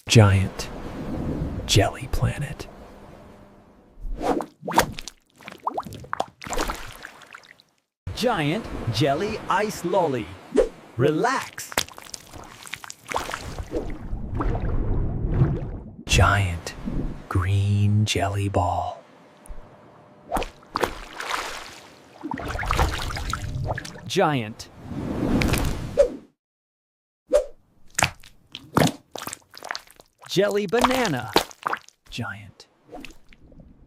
Giant jelly planet. Giant jelly ice lolly. Relax. Giant green jelly ball. Giant. Jelly banana. Giant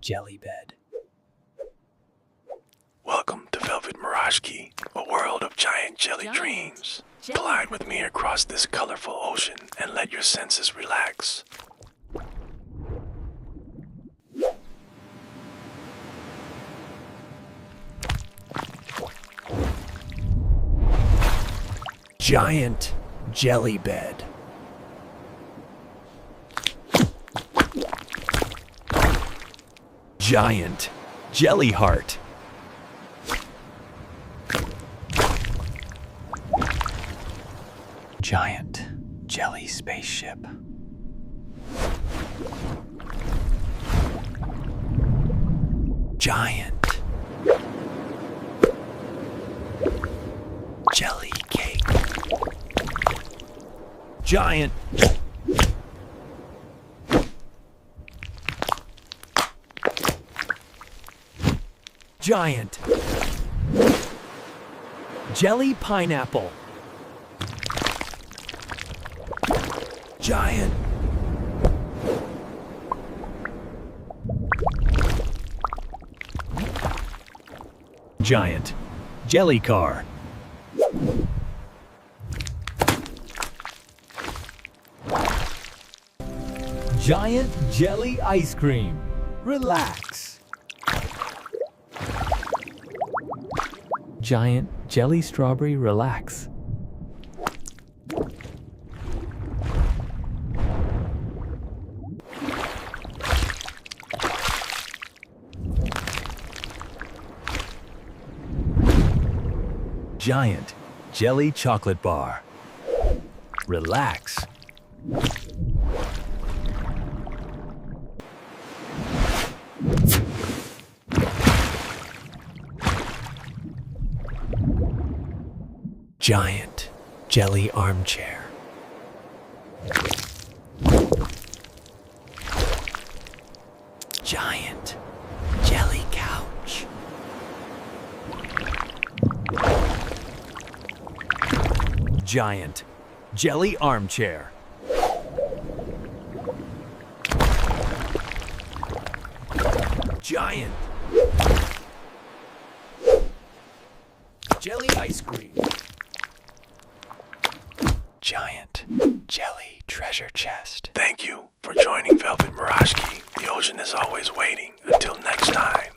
jelly bed. Welcome to Velvet Mirage Key, a world of giant jelly dreams. Glide with me across this colorful ocean and let your senses relax. Giant jelly bed. Giant jelly heart. Giant jelly spaceship. Giant jelly cake. Giant giant jelly pineapple. Giant giant jelly car. Giant jelly ice cream. Relax. Giant jelly strawberry relax. Giant jelly chocolate bar. Relax. Giant jelly armchair. Giant jelly couch. Giant jelly armchair. Giant jelly ice cream. Giant jelly treasure chest. Thank you for joining Velvet Mirage Key. The ocean is always waiting. Until next time.